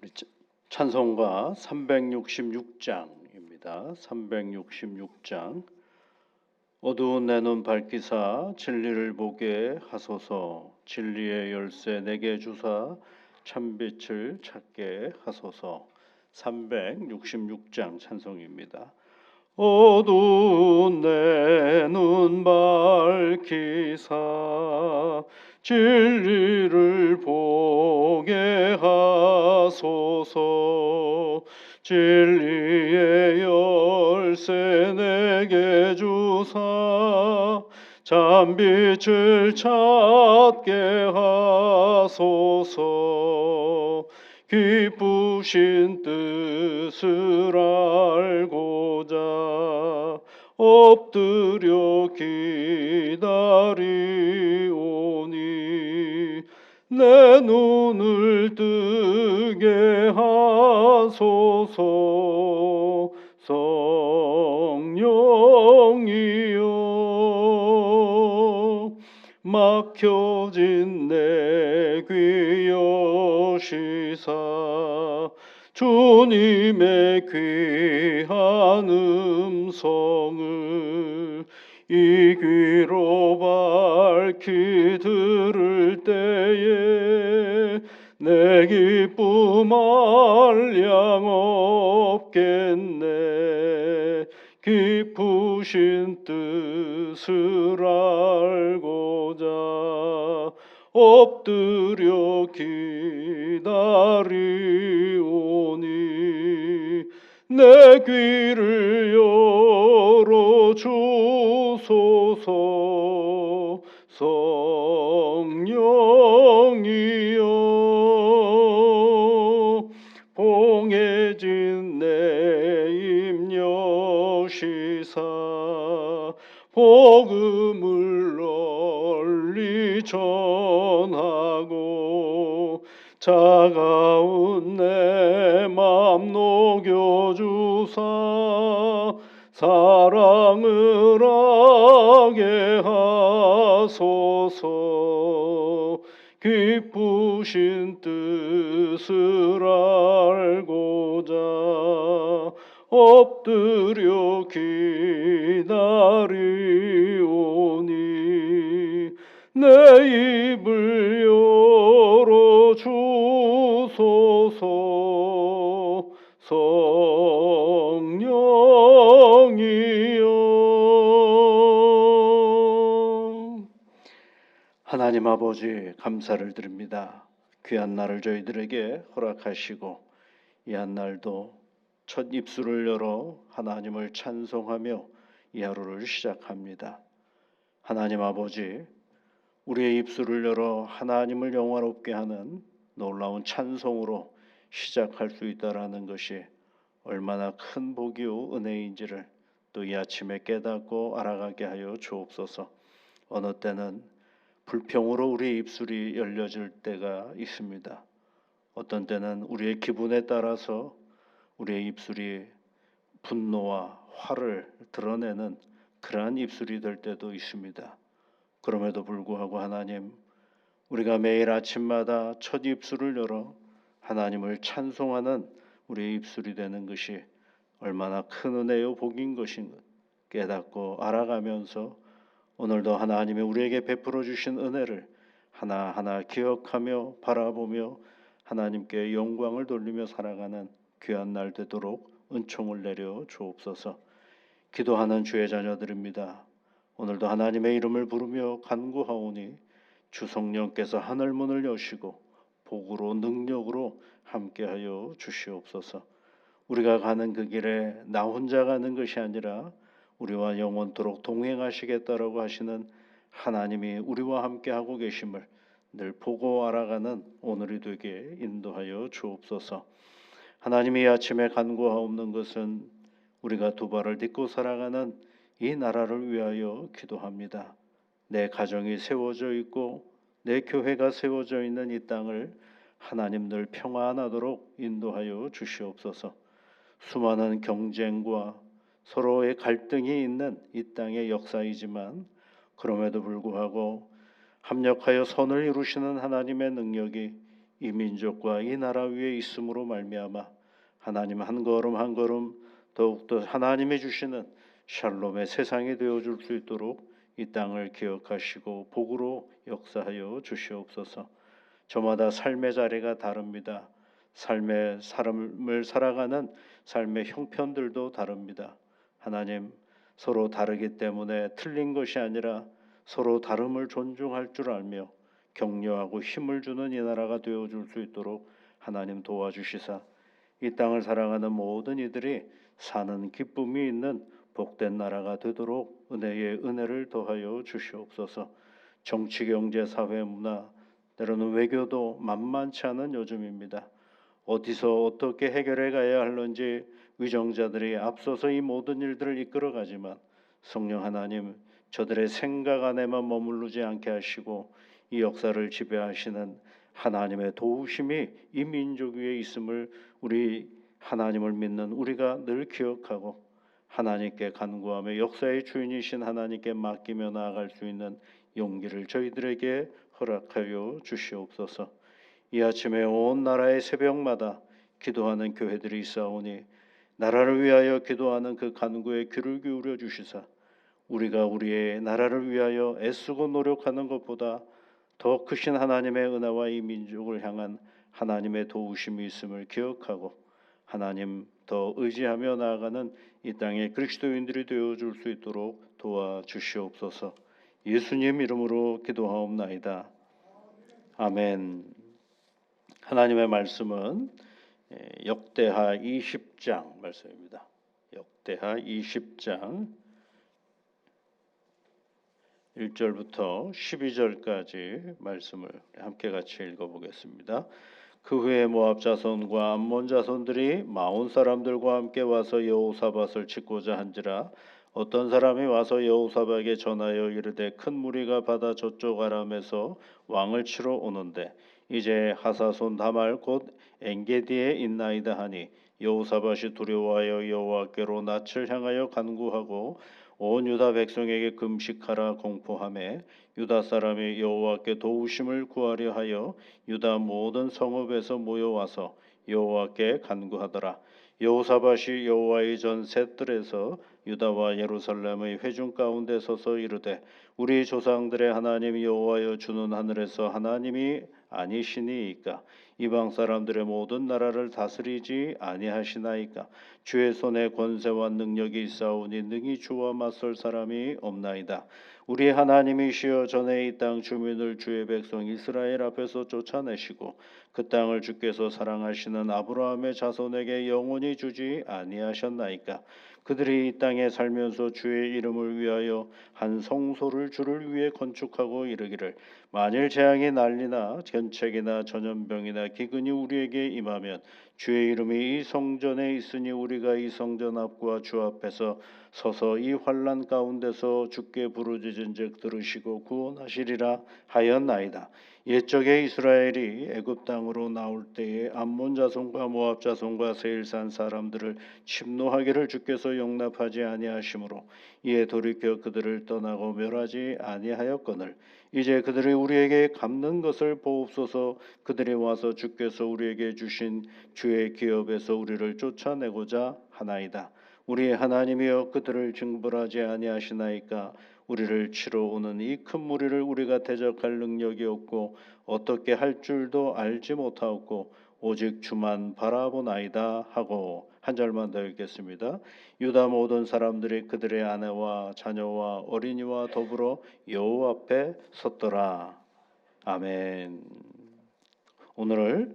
우리 찬송가 366장입니다. 366장. 어두운 내 눈 밝히사 진리를 보게 하소서. 진리의 열쇠 내게 주사 참빛을 찾게 하소서. 366장 찬송입니다. 어두운 내 눈 밝히사 진리를 보게 하소서. 진리의 열쇠 내게 주사 참빛을 찾게 하소서. 기쁘신 뜻을 알고자 엎드려 기다리오니 내 눈을 뜨게 하소서. 성령이여 막혀진 내 귀 여시사 주님의 귀한 음성을 이 귀로 밝히 들을 때에 내 기쁨 한량 없겠네. 기쁘신 뜻을 알고자 엎드려 기다리오니 내 귀를 열어주소서. 성령이여 봉해진 내 입 여시사 복음을 널리 전하고 차가운 내 맘 녹여주사 사랑을 하게 하소서. 기쁘신 뜻을 알고자 엎드려 기다리오니 내 입을 열어주소서. 성령이여. 하나님 아버지 감사를 드립니다. 귀한 날을 저희들에게 허락하시고 이 한 날도 첫 입술을 열어 하나님을 찬송하며 이 하루를 시작합니다. 하나님 아버지, 우리의 입술을 열어 하나님을 영화롭게 하는 놀라운 찬송으로 시작할 수 있다라는 것이 얼마나 큰 복이요 은혜인지를 또 이 아침에 깨닫고 알아가게 하여 주옵소서. 어느 때는 불평으로 우리의 입술이 열려질 때가 있습니다. 어떤 때는 우리의 기분에 따라서 우리의 입술이 분노와 화를 드러내는 그러한 입술이 될 때도 있습니다. 그럼에도 불구하고 하나님, 우리가 매일 아침마다 첫 입술을 열어 하나님을 찬송하는 우리의 입술이 되는 것이 얼마나 큰 은혜요 복인 것인 깨닫고 알아가면서 오늘도 하나님이 우리에게 베풀어 주신 은혜를 하나하나 기억하며 바라보며 하나님께 영광을 돌리며 살아가는 귀한 날 되도록 은총을 내려 주옵소서. 기도하는 주의 자녀들입니다. 오늘도 하나님의 이름을 부르며 간구하오니 주 성령께서 하늘 문을 여시고 복으로 능력으로 함께하여 주시옵소서. 우리가 가는 그 길에 나 혼자 가는 것이 아니라 우리와 영원토록 동행하시겠다라고 하시는 하나님이 우리와 함께하고 계심을 늘 보고 알아가는 오늘이 되게 인도하여 주옵소서. 하나님이 이 아침에 간구하옵는 것은 우리가 두 발을 딛고 살아가는 이 나라를 위하여 기도합니다. 내 가정이 세워져 있고 내 교회가 세워져 있는 이 땅을 하나님 늘 평안하도록 인도하여 주시옵소서. 수많은 경쟁과 서로의 갈등이 있는 이 땅의 역사이지만 그럼에도 불구하고 합력하여 선을 이루시는 하나님의 능력이 이 민족과 이 나라 위에 있음으로 말미암아 하나님 한 걸음 한 걸음 더욱더 하나님이 주시는 샬롬의 세상이 되어줄 수 있도록 이 땅을 기억하시고 복으로 역사하여 주시옵소서. 저마다 삶의 자리가 다릅니다. 삶의 삶을 살아가는 삶의 형편들도 다릅니다. 하나님, 서로 다르기 때문에 틀린 것이 아니라 서로 다름을 존중할 줄 알며 격려하고 힘을 주는 이 나라가 되어줄 수 있도록 하나님 도와주시사 이 땅을 살아가는 모든 이들이 사는 기쁨이 있는 복된 나라가 되도록 은혜의 은혜를 더하여 주시옵소서. 정치, 경제, 사회, 문화, 때로는 외교도 만만치 않은 요즘입니다. 어디서 어떻게 해결해 가야 할는지 위정자들이 앞서서 이 모든 일들을 이끌어가지만 성령 하나님, 저들의 생각 안에만 머무르지 않게 하시고 이 역사를 지배하시는 하나님의 도우심이 이 민족 위에 있음을 우리 하나님을 믿는 우리가 늘 기억하고 하나님께 간구하며 역사의 주인이신 하나님께 맡기며 나아갈 수 있는 용기를 저희들에게 허락하여 주시옵소서. 이 아침에 온 나라의 새벽마다 기도하는 교회들이 있사오니 나라를 위하여 기도하는 그 간구에 귀를 기울여 주시사 우리가 우리의 나라를 위하여 애쓰고 노력하는 것보다 더 크신 하나님의 은혜와 이 민족을 향한 하나님의 도우심이 있음을 기억하고 하나님 더 의지하며 나아가는 이 땅의 그리스도인들이 되어줄 수 있도록 도와주시옵소서. 예수님 이름으로 기도하옵나이다. 아멘. 하나님의 말씀은 역대하 20장 말씀입니다. 역대하 20장 1절부터 12절까지 말씀을 함께 같이 읽어보겠습니다. 그 후에 모압 자손과 암몬 자손들이 마온 사람들과 함께 와서 여호사밧을 짓고자 한지라 어떤 사람이 와서 여호사밧에게 전하여 이르되 큰 무리가 바다 저쪽 아람에서 왕을 치러 오는데 이제 하사손 다말 곧 엔게디에 있나이다 하니 여호사밧이 두려워하여 여호와께로 낯을 향하여 간구하고 온 유다 백성에게 금식하라 공포하매 유다 사람이 여호와께 도우심을 구하려 하여 유다 모든 성읍에서 모여와서 여호와께 간구하더라. 여호사밧이 여호와의 전 셋들에서 유다와 예루살렘의 회중 가운데 서서 이르되 우리 조상들의 하나님 여호와여 주는 하늘에서 하나님이 아니시니이까 이방 사람들의 모든 나라를 다스리지 아니하시나이까 주의 손에 권세와 능력이 있사오니 능히 주와 맞설 사람이 없나이다. 우리 하나님이시여 전에 이 땅 주민을 주의 백성 이스라엘 앞에서 쫓아내시고 그 땅을 주께서 사랑하시는 아브라함의 자손에게 영원히 주지 아니하셨나이까. 그들이 이 땅에 살면서 주의 이름을 위하여 한 성소를 주를 위해 건축하고 이르기를 만일 재앙이 난리나 견책이나 전염병이나 기근이 우리에게 임하면 주의 이름이 이 성전에 있으니 우리가 이 성전 앞과 주 앞에서 서서 이 환난 가운데서 주께 부르짖은즉 들으시고 구원하시리라 하였나이다. 옛적에 이스라엘이 애굽 땅으로 나올 때에 암몬 자손과 모압 자손과 세일산 사람들을 침노하기를 주께서 용납하지 아니하시므로 이에 돌이켜 그들을 떠나고 멸하지 아니하였거늘 이제 그들이 우리에게 갚는 것을 보옵소서. 그들이 와서 주께서 우리에게 주신 주의 기업에서 우리를 쫓아내고자 하나이다. 우리 하나님이여 그들을 징벌하지 아니하시나이까. 우리를 치러 오는 이 큰 무리를 우리가 대적할 능력이 없고 어떻게 할 줄도 알지 못하고 오직 주만 바라보나이다 하고 한 절만 더 읽겠습니다. 유다 모든 사람들이 그들의 아내와 자녀와 어린이와 더불어 여호와 앞에 섰더라. 아멘. 오늘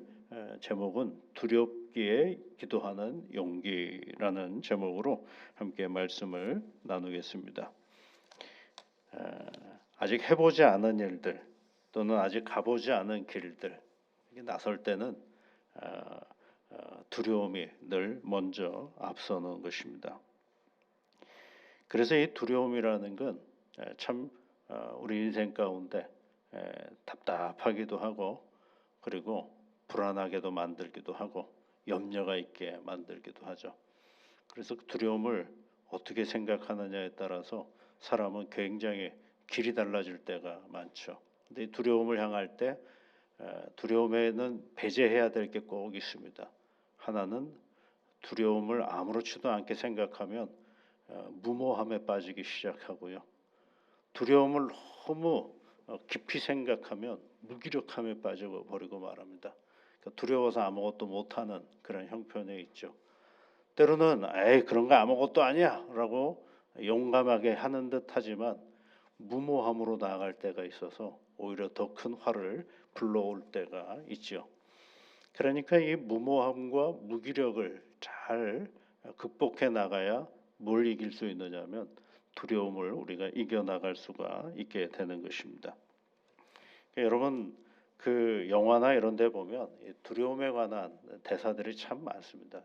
제목은 두렵기에 기도하는 용기라는 제목으로 함께 말씀을 나누겠습니다. 아직 해보지 않은 일들 또는 아직 가보지 않은 길들 나설 때는 두려움이 늘 먼저 앞서는 것입니다. 그래서 이 두려움이라는 건 참 우리 인생 가운데 답답하기도 하고 그리고 불안하게도 만들기도 하고 염려가 있게 만들기도 하죠. 그래서 그 두려움을 어떻게 생각하느냐에 따라서 사람은 굉장히 길이 달라질 때가 많죠. 근데 이 두려움을 향할 때 두려움에는 배제해야 될 게 꼭 있습니다. 하나는 두려움을 아무렇지도 않게 생각하면 무모함에 빠지기 시작하고요. 두려움을 너무 깊이 생각하면 무기력함에 빠져버리고 말합니다. 그러니까 두려워서 아무것도 못하는 그런 형편에 있죠. 때로는 에이 그런 거 아무것도 아니야 라고 용감하게 하는 듯 하지만 무모함으로 나아갈 때가 있어서 오히려 더 큰 화를 불러올 때가 있죠. 그러니까 이 무모함과 무기력을 잘 극복해 나가야 뭘 이길 수 있느냐면 두려움을 우리가 이겨나갈 수가 있게 되는 것입니다. 그러니까 여러분 그 영화나 이런 데 보면 두려움에 관한 대사들이 참 많습니다.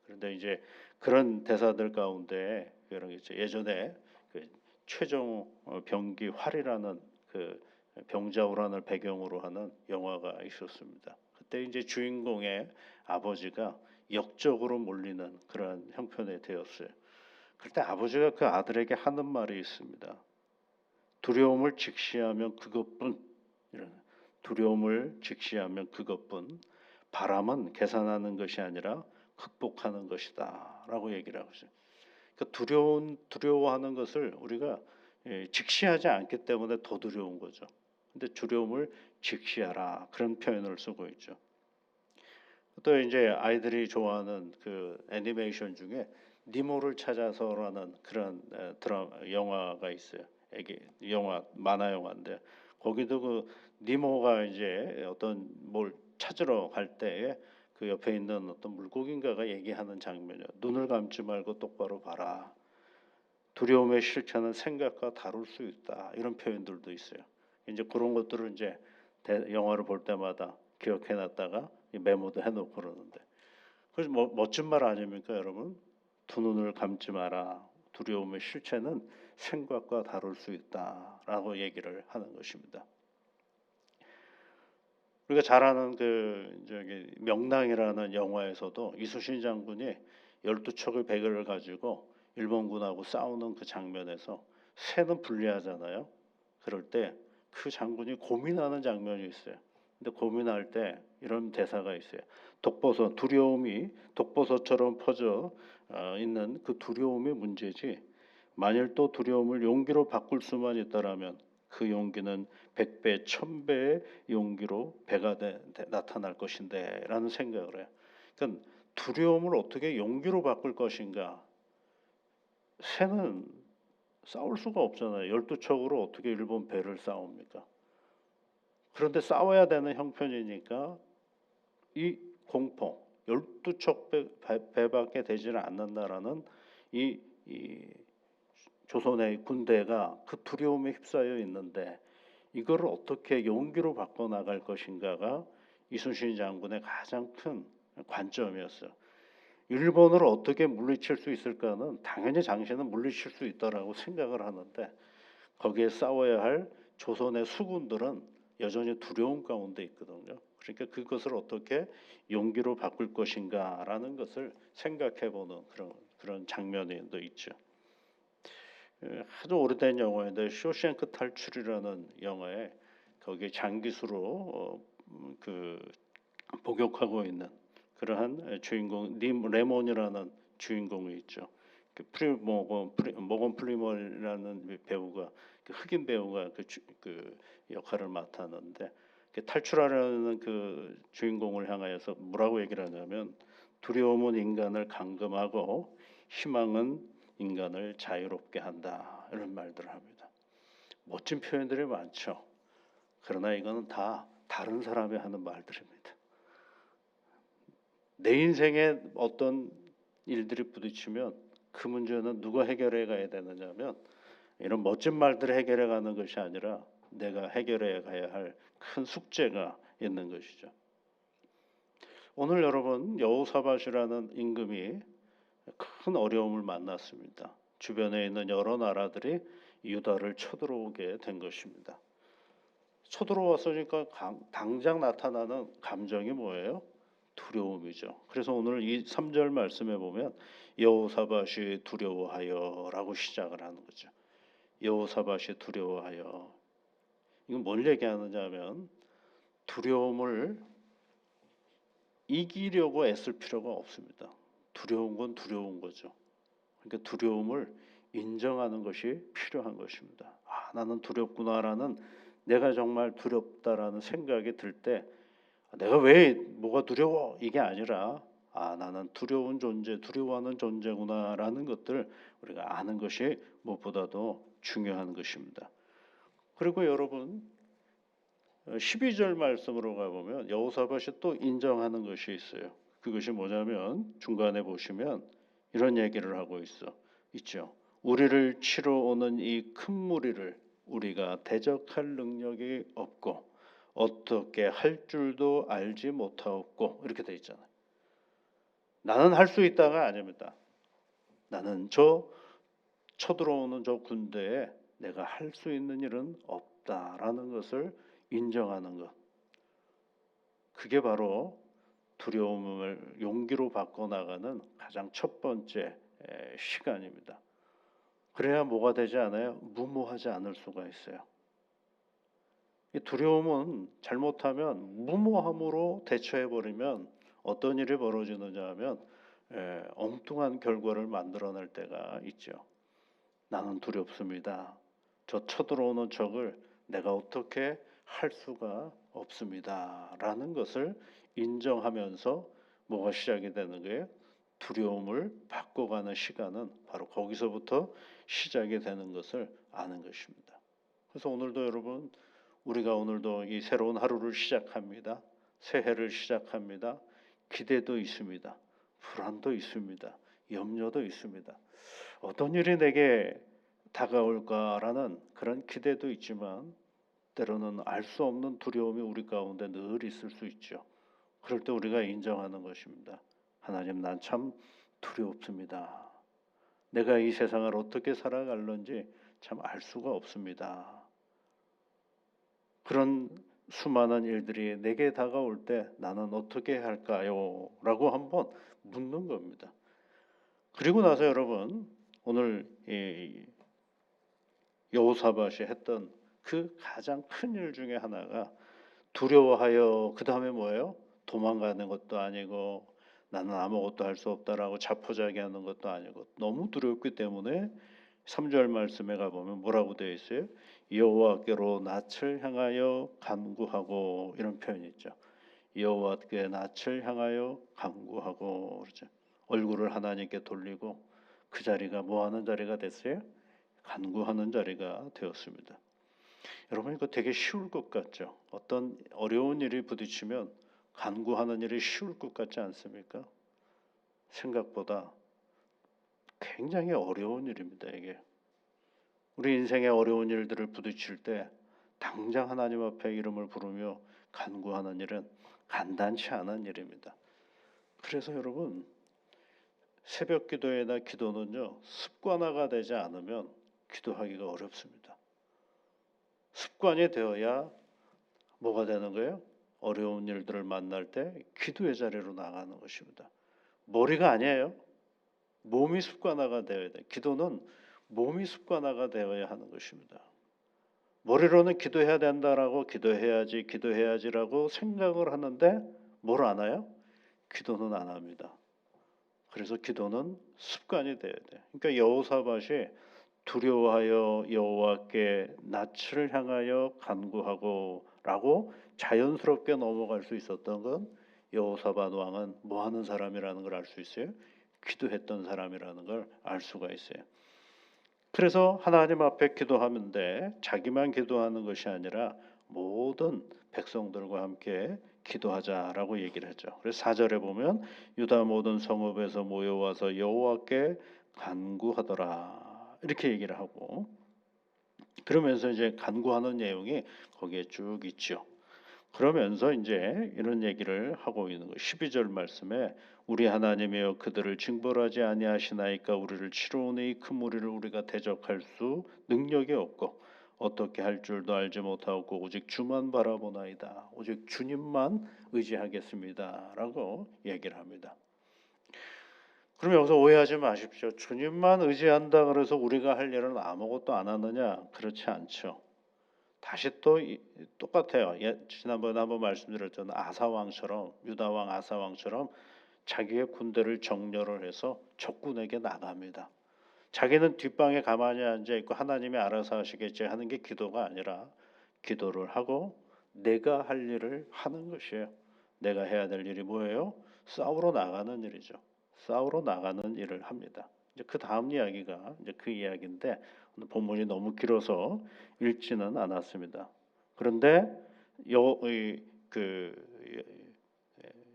그런데 이제 그런 대사들 가운데 그런 게 있죠. 예전에 그 최종 병기 활이라는 그 병자호란을 배경으로 하는 영화가 있었습니다. 그때 이제 주인공의 아버지가 역적으로 몰리는 그런 형편에 되었어요. 그때 아버지가 그 아들에게 하는 말이 있습니다. 두려움을 직시하면 그것뿐, 이런 두려움을 직시하면 그것뿐, 바람은 계산하는 것이 아니라 극복하는 것이다라고 얘기를 하고 있어요. 그러니까 두려워하는 것을 우리가 직시하지 않기 때문에 더 두려운 거죠. 근데 두려움을 직시하라 그런 표현을 쓰고 있죠. 또 이제 아이들이 좋아하는 그 애니메이션 중에 니모를 찾아서라는 그런 영화가 있어요. 애기 영화 만화 영화인데 거기도 그 니모가 이제 어떤 뭘 찾으러 갈 때에 그 옆에 있는 어떤 물고기인가가 얘기하는 장면이요. 눈을 감지 말고 똑바로 봐라. 두려움의 실체는 생각과 다를 수 있다. 이런 표현들도 있어요. 이제 그런 것들을 이제 영화를 볼 때마다 기억해놨다가 메모도 해놓고 그러는데 그래서 멋진 말 아닙니까, 여러분? 두 눈을 감지 마라. 두려움의 실체는 생각과 다를 수 있다라고 얘기를 하는 것입니다. 우리가 잘 아는 그 저기 명랑이라는 영화에서도 이순신 장군이 12척의 배를 가지고 일본군하고 싸우는 그 장면에서 새는 불리하잖아요. 그럴 때 그 장군이 고민하는 장면이 있어요. 근데 고민할 때 이런 대사가 있어요. 두려움이 독버섯처럼 퍼져 있는 그 두려움이 문제지. 만일 또 두려움을 용기로 바꿀 수만 있다라면 그 용기는 100배, 1000배의 용기로 나타날 것인데라는 생각을 해요. 그러니까 두려움을 어떻게 용기로 바꿀 것인가? 새는 싸울 수가 없잖아요. 12척으로 어떻게 일본 배를 싸웁니까? 그런데 싸워야 되는 형편이니까 이 공포, 12척 배밖에 되지는 않는다라는 이 조선의 군대가 그 두려움에 휩싸여 있는데 이거를 어떻게 용기로 바꿔나갈 것인가가 이순신 장군의 가장 큰 관점이었어요. 일본을 어떻게 물리칠 수 있을까는 당연히 당신은 물리칠 수 있다라고 생각을 하는데 거기에 싸워야 할 조선의 수군들은 여전히 두려움 가운데 있거든요. 그러니까 그것을 어떻게 용기로 바꿀 것인가라는 것을 생각해보는 그런 장면도 있죠. 아주 오래된 영화인데 쇼생크 탈출이라는 영화에 거기에 장기수로 그 복역하고 있는 그러한 주인공 님 레몬이라는 주인공이 있죠. 모건 프리멀이라는 배우가 흑인 배우가 그 역할을 맡았는데 탈출하려는 그 주인공을 향하여서 뭐라고 얘기를 하냐면 두려움은 인간을 감금하고 희망은 인간을 자유롭게 한다 이런 말들을 합니다. 멋진 표현들이 많죠. 그러나 이거는 다 다른 사람이 하는 말들입니다. 내 인생에 어떤 일들이 부딪히면 그 문제는 누가 해결해 가야 되느냐면 이런 멋진 말들을 해결해 가는 것이 아니라 내가 해결해 가야 할 큰 숙제가 있는 것이죠. 오늘 여러분 여호사밧이라는 임금이 큰 어려움을 만났습니다. 주변에 있는 여러 나라들이 유다를 쳐들어오게 된 것입니다. 쳐들어왔으니까 당장 나타나는 감정이 뭐예요? 두려움이죠. 그래서 오늘 이 3절 말씀에 보면 여호사밧이 두려워하여라고 시작을 하는 거죠. 여호사밧이 두려워하여. 이건 뭘 얘기하느냐 하면 두려움을 이기려고 애쓸 필요가 없습니다. 두려운 건 두려운 거죠. 그러니까 두려움을 인정하는 것이 필요한 것입니다. 아, 나는 두렵구나라는, 내가 정말 두렵다라는 생각이 들 때 내가 왜 뭐가 두려워 이게 아니라, 아, 나는 두려운 존재, 두려워하는 존재구나라는 것들 우리가 아는 것이 무엇보다도 중요한 것입니다. 그리고 여러분 12절 말씀으로 가보면 여호사밧이 또 인정하는 것이 있어요. 그것이 뭐냐면 중간에 보시면 이런 얘기를 하고 있죠. 우리를 치러 오는 이 큰 무리를 우리가 대적할 능력이 없고 어떻게 할 줄도 알지 못하옵고, 이렇게 돼 있잖아요. 나는 할 수 있다가 아닙니다. 나는 저 쳐들어오는 저 군대에 내가 할 수 있는 일은 없다라는 것을 인정하는 것. 그게 바로 두려움을 용기로 바꿔나가는 가장 첫 번째 시간입니다. 그래야 뭐가 되지 않아요? 무모하지 않을 수가 있어요. 이 두려움은 잘못하면 무모함으로 대처해버리면 어떤 일이 벌어지느냐 하면 엉뚱한 결과를 만들어낼 때가 있죠. 나는 두렵습니다. 저 쳐들어오는 적을 내가 어떻게 할 수가 없습니다. 라는 것을 인정하면서 뭐가 시작이 되는 거예요? 두려움을 바꿔가는 시간은 바로 거기서부터 시작이 되는 것을 아는 것입니다. 그래서 오늘도 여러분, 우리가 오늘도 이 새로운 하루를 시작합니다. 새해를 시작합니다. 기대도 있습니다. 불안도 있습니다. 염려도 있습니다. 어떤 일이 내게 다가올까라는 그런 기대도 있지만 때로는 알 수 없는 두려움이 우리 가운데 늘 있을 수 있죠. 그럴 때 우리가 인정하는 것입니다. 하나님, 난 참 두렵습니다. 내가 이 세상을 어떻게 살아갈는지 참 알 수가 없습니다. 그런 수많은 일들이 내게 다가올 때 나는 어떻게 할까요? 라고 한번 묻는 겁니다. 그리고 나서 여러분, 오늘 이 여호사밧이 했던 그 가장 큰 일 중에 하나가 두려워하여, 그 다음에 뭐예요? 도망가는 것도 아니고 나는 아무것도 할 수 없다라고 자포자기하는 것도 아니고 너무 두렵기 때문에 3절 말씀에 가보면 뭐라고 되어 있어요? 여호와께로 낯을 향하여 간구하고, 이런 표현이 있죠. 여호와께 낯을 향하여 간구하고, 그렇죠. 얼굴을 하나님께 돌리고 그 자리가 뭐하는 자리가 됐어요? 간구하는 자리가 되었습니다. 여러분, 이거 되게 쉬울 것 같죠? 어떤 어려운 일이 부딪히면 간구하는 일이 쉬울 것 같지 않습니까? 생각보다 굉장히 어려운 일입니다. 이게 우리 인생의 어려운 일들을 부딪힐 때 당장 하나님 앞에 이름을 부르며 간구하는 일은 간단치 않은 일입니다. 그래서 여러분, 새벽 기도회나 기도는요, 습관화가 되지 않으면 기도하기가 어렵습니다. 습관이 되어야 뭐가 되는 거예요? 어려운 일들을 만날 때 기도의 자리로 나가는 것입니다. 머리가 아니에요. 몸이 습관화가 되어야 돼. 기도는 몸이 습관화가 되어야 하는 것입니다. 머리로는 기도해야 된다라고 기도해야지라고 생각을 하는데 뭘 안 해요? 기도는 안 합니다. 그래서 기도는 습관이 돼야 돼. 그러니까 여호사밧이 두려워하여 여호와께 낯을 향하여 간구하고라고 자연스럽게 넘어갈 수 있었던 건 여호사밧 왕은 뭐 하는 사람이라는 걸 알 수 있어요? 기도했던 사람이라는 걸 알 수가 있어요. 그래서 하나님 앞에 기도하는데 자기만 기도하는 것이 아니라 모든 백성들과 함께 기도하자라고 얘기를 했죠. 그래서 4절에 보면 유다 모든 성읍에서 모여와서 여호와께 간구하더라, 이렇게 얘기를 하고, 그러면서 이제 간구하는 내용이 거기에 쭉 있죠. 그러면서 이제 이런 얘기를 하고 있는 거예요. 12절 말씀에 우리 하나님이여 그들을 징벌하지 아니하시나이까 우리를 치러 오는 이 큰 무리를 우리가 대적할 수 능력이 없고 어떻게 할 줄도 알지 못하고 오직 주만 바라보나이다. 오직 주님만 의지하겠습니다. 라고 얘기를 합니다. 그럼 여기서 오해하지 마십시오. 주님만 의지한다 그래서 우리가 할 일은 아무것도 안 하느냐? 그렇지 않죠. 다시 또 똑같아요. 지난번에 한번 말씀드렸던 아사왕처럼, 유다왕 아사왕처럼 자기의 군대를 정렬을 해서 적군에게 나갑니다. 자기는 뒷방에 가만히 앉아 있고 하나님이 알아서 하시겠지 하는 게 기도가 아니라 기도를 하고 내가 할 일을 하는 것이에요. 내가 해야 될 일이 뭐예요? 싸우러 나가는 일이죠. 싸우러 나가는 일을 합니다. 이제 그 다음 이야기가 이제 그 이야기인데 오늘 본문이 너무 길어서 읽지는 않았습니다. 그런데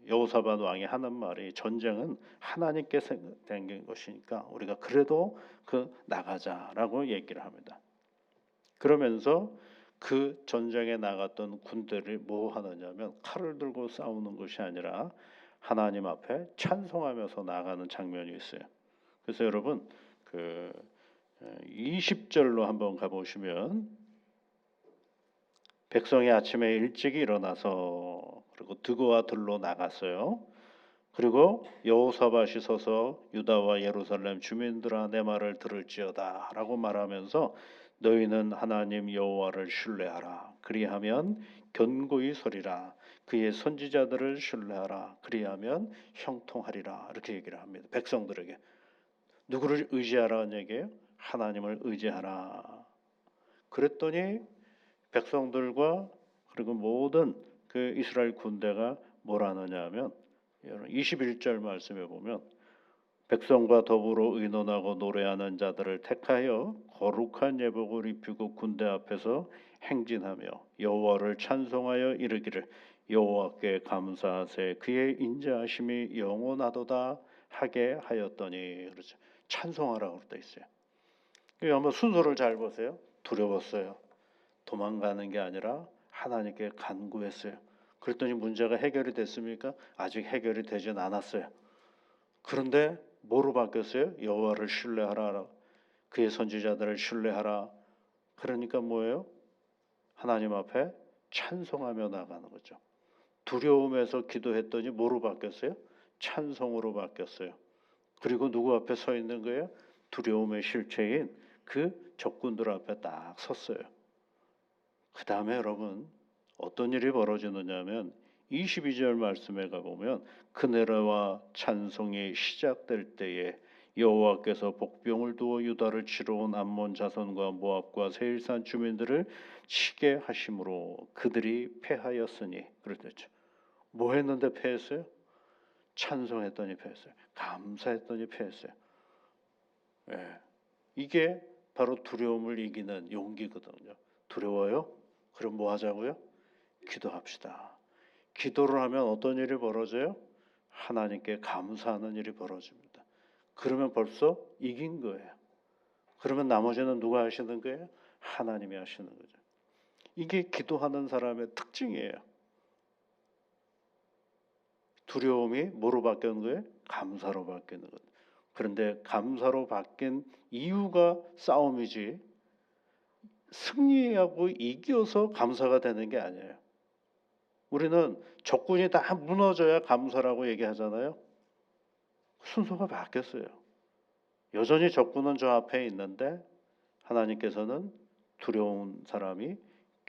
여호사밧 왕이 하는 말이 전쟁은 하나님께 된 것이니까 우리가 그래도 나가자라고 얘기를 합니다. 그러면서 그 전쟁에 나갔던 군대를 뭐 하느냐면 칼을 들고 싸우는 것이 아니라 하나님 앞에 찬송하면서 나가는 장면이 있어요. 그래서 여러분 20절로 한번 가보시면 백성이 아침에 일찍 일어나서 그리고 드고와 들로 나갔어요. 그리고 여호사밧이 서서 유다와 예루살렘 주민들아 내 말을 들을지어다 라고 말하면서 너희는 하나님 여호와를 신뢰하라 그리하면 견고히 서리라 그의 선지자들을 신뢰하라 그리하면 형통하리라 이렇게 얘기를 합니다. 백성들에게 누구를 의지하라는 얘기예요? 하나님을 의지하라. 그랬더니 백성들과 그리고 모든 그 이스라엘 군대가 뭘 하느냐 하면 21절 말씀에 보면 백성과 더불어 의논하고 노래하는 자들을 택하여 거룩한 예복을 입히고 군대 앞에서 행진하며 여호와를 찬송하여 이르기를 여호와께 감사하세 그의 인자하심이 영원하도다 하게 하였더니 그렇죠. 찬송하라고 돼 있어요. 한번 순서를 잘 보세요. 두려웠어요. 도망가는 게 아니라 하나님께 간구했어요. 그랬더니 문제가 해결이 됐습니까? 아직 해결이 되진 않았어요. 그런데 뭐로 바뀌었어요? 여호와를 신뢰하라. 그의 선지자들을 신뢰하라. 그러니까 뭐예요? 하나님 앞에 찬송하며 나가는 거죠. 두려움에서 기도했더니 뭐로 바뀌었어요? 찬송으로 바뀌었어요. 그리고 누구 앞에 서 있는 거예요? 두려움의 실체인 그 적군들 앞에 딱 섰어요. 그 다음에 여러분 어떤 일이 벌어지느냐면 22절 말씀에 가보면 그 노래와 찬송이 시작될 때에 여호와께서 복병을 두어 유다를 치러 온 암몬 자손과 모압과 세일산 주민들을 치게 하심으로 그들이 패하였으니 그랬죠. 뭐 했는데 패했어요? 찬송했더니 패했어요. 감사했더니 패했어요. 예. 이게 바로 두려움을 이기는 용기거든요. 두려워요? 그럼 뭐 하자고요? 기도합시다. 기도를 하면 어떤 일이 벌어져요? 하나님께 감사하는 일이 벌어집니다. 그러면 벌써 이긴 거예요. 그러면 나머지는 누가 하시는 거예요? 하나님이 하시는 거죠. 이게 기도하는 사람의 특징이에요. 두려움이 뭐로 바뀌는 거예요? 감사로 바뀌는 거예요. 그런데 감사로 바뀐 이유가 싸움이지 승리하고 이겨서 감사가 되는 게 아니에요. 우리는 적군이 다 무너져야 감사라고 얘기하잖아요. 순서가 바뀌었어요. 여전히 적군은 저 앞에 있는데 하나님께서는 두려운 사람이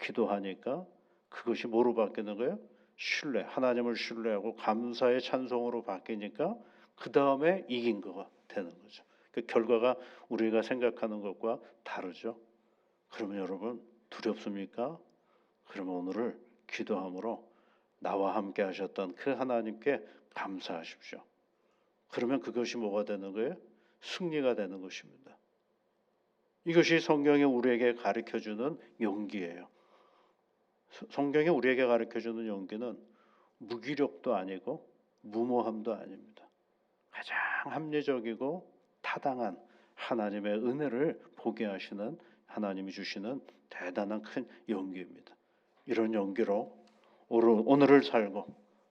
기도하니까 그것이 뭐로 바뀌는 거예요? 신뢰, 하나님을 신뢰하고 감사의 찬송으로 바뀌니까 그 다음에 이긴 거가 되는 거죠. 그 결과가 우리가 생각하는 것과 다르죠. 그러면 여러분 두렵습니까? 그러면 오늘을 기도함으로 나와 함께 하셨던 그 하나님께 감사하십시오. 그러면 그것이 뭐가 되는 거예요? 승리가 되는 것입니다. 이것이 성경이 우리에게 가르쳐주는 용기예요. 성경이 우리에게 가르쳐주는 용기는 무기력도 아니고 무모함도 아닙니다. 가장 합리적이고 타당한 하나님의 은혜를 보게 하시는 하나님이 주시는 대단한 큰 용기입니다. 이런 용기로 오늘을 살고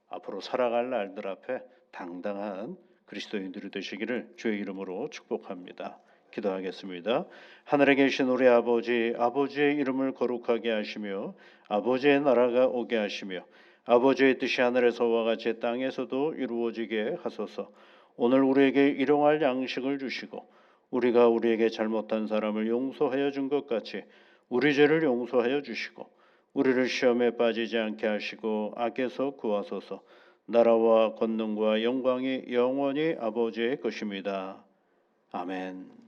앞으로 살아갈 날들 앞에 당당한 그리스도인들이 되시기를 주의 이름으로 축복합니다. 기도하겠습니다. 하늘에 계신 우리 아버지, 아버지의 이름을 거룩하게 하시며 아버지의 나라가 오게 하시며 아버지의 뜻이 하늘에서와 같이 땅에서도 이루어지게 하소서. 오늘 우리에게 일용할 양식을 주시고 우리가 우리에게 잘못한 사람을 용서하여 준 것 같이 우리 죄를 용서하여 주시고 우리를 시험에 빠지지 않게 하시고 악에서 구하소서. 나라와 권능과 영광이 영원히 아버지의 것입니다. 아멘.